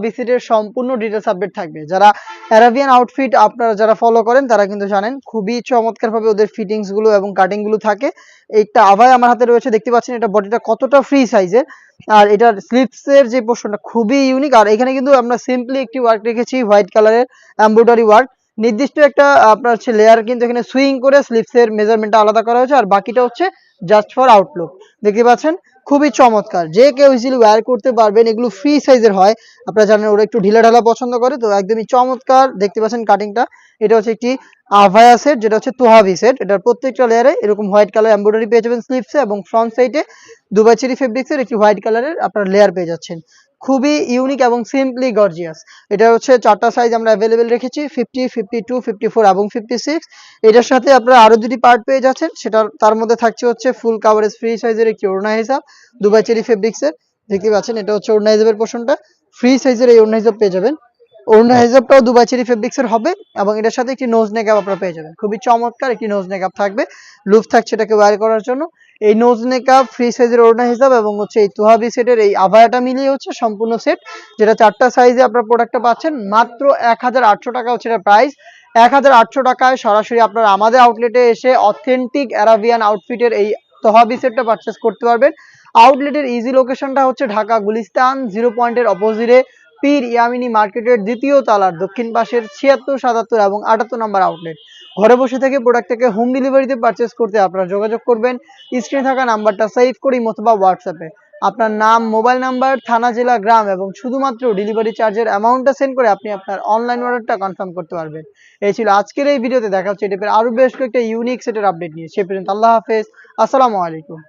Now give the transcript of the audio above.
বিসিটের সম্পূর্ণ details update থাকবে। যারা অ্যারাবিয়ান আউটফিট আপনারা যারা ফলো করেন তারা কিন্তু জানেন খুবই চমৎকারভাবে ওদের ফিটিংস গুলো এবং কাটিং গুলো থাকে। একটা আভায় আমার হাতে রয়েছে, দেখতে পাচ্ছেন এটা বডিটা কতটা ফ্রি সাইজের, আর এটার স্লিপস এর যে পোর্শনটা খুবই ইউনিক। আর এখানে কিন্তু আমরা সিম্পলি একটি ওয়ার্ক রেখেছি, হোয়াইট কালারের এমব্রয়ডারি ওয়ার্ক। নির্দিষ্ট একটা আপনার হচ্ছে লেয়ার কিন্তু এখানে সুইং করে স্লিপস এর মেজারমেন্টটা আলাদা করা হয়েছে, আর বাকিটা হচ্ছে জাস্ট ফর আউটলুক। দেখতে পাচ্ছেন খুবই চমৎকার, যে কেউ ইজিলি ওয়্যার করতে পারবেন। এগুলো ফ্রি সাইজের হয়, আপনারা জানেন ওরা একটু ঢিলা ঢালা পছন্দ করে, তো একদমই চমৎকার। দেখতে পাচ্ছেন কাটিংটা, এটা হচ্ছে একটি আভায়া সেট, যেটা হচ্ছে তোহাবি সেট। এটার প্রত্যেকটা লেয়ারে এরকম হোয়াইট কালার এমব্রয়ডারি পেয়ে যাবেন স্লিপসে, এবং ফ্রন্ট সাইডে দুবাই চেরি ফেব্রিক্সের একটি হোয়াইট কালারের আপনার লেয়ার পেয়ে যাচ্ছেন। খুবই ইউনিক এবং সিম্পলি গর্জিয়াস। এটা হচ্ছে 4টা সাইজ আমরা অ্যাভেলেবেল রেখেছি, 50, 52, 54 এবং 56। এটার সাথে আপনারা আরো দুটি পার্ট পেয়ে যাচ্ছেন, সেটা তার মধ্যে থাকছে হচ্ছে ফুল কাভারেজ ফ্রি সাইজের একটি ওড়না হিসাব দুবাই চেরি ফেব্রিক্সের। দেখতে পাচ্ছেন এটা হচ্ছে ওড়না হিসাবের পোর্শনটা, ফ্রি সাইজের এই ওড়না হিসাব পেয়ে যাবেন। ওড়না হিসাবটাও দুবাই চেরি ফেব্রিক্সের হবে, এবং এটার সাথে একটি নোজ নেকআপ আপনারা পেয়ে যাবেন। খুবই চমৎকার একটি নোজ নেকআপ থাকবে, লুপ থাকছে এটাকে ওয়্যার করার জন্য। এই নোজ নেকআপ, ফ্রি সাইজের ওড়না হিসাব এবং হচ্ছে এই তোহাবি সেটের এই আভায়াটা মিলিয়ে হচ্ছে সম্পূর্ণ সেট, যেটা 4টা সাইজে আপনার প্রোডাক্টটা পাচ্ছেন মাত্র 1800 টাকা হচ্ছে এটা প্রাইস। 1800 টাকায় সরাসরি আপনারা আমাদের আউটলেটে এসে অথেন্টিক অ্যারাবিয়ান আউটফিটের এই তোহাবি সেটটা পারচেস করতে পারবেন। আউটলেটের ইজি লোকেশনটা হচ্ছে ঢাকা গুলিস্তান 0 পয়েন্টের অপোজিটে পীর ইয়ামিনী মার্কেটের দ্বিতীয় তলার দক্ষিণ পাশের 76, 77 এবং 78 নম্বর আউটলেট। ঘরে বসে থেকে প্রোডাক্টটাকে হোম ডেলিভারিতে পারচেস করতে আপনারা যোগাযোগ করবেন স্ক্রিনে থাকা নাম্বারটা সেভ করে অথবা হোয়াটসঅ্যাপে আপনার নাম, মোবাইল নাম্বার, থানা, জেলা, গ্রাম এবং শুধুমাত্র ডেলিভারি চার্জের অ্যামাউন্টটা সেন্ড করে আপনি আপনার অনলাইন অর্ডারটা কনফার্ম করতে পারবেন। এই ছিল আজকের এই ভিডিওতে। দেখা হচ্ছে এই টাইপের আরো বেশ কয়েকটা ইউনিক সেটের আপডেট নিয়ে। সে পর্যন্ত আল্লাহ হাফেজ, আসসালামু আলাইকুম।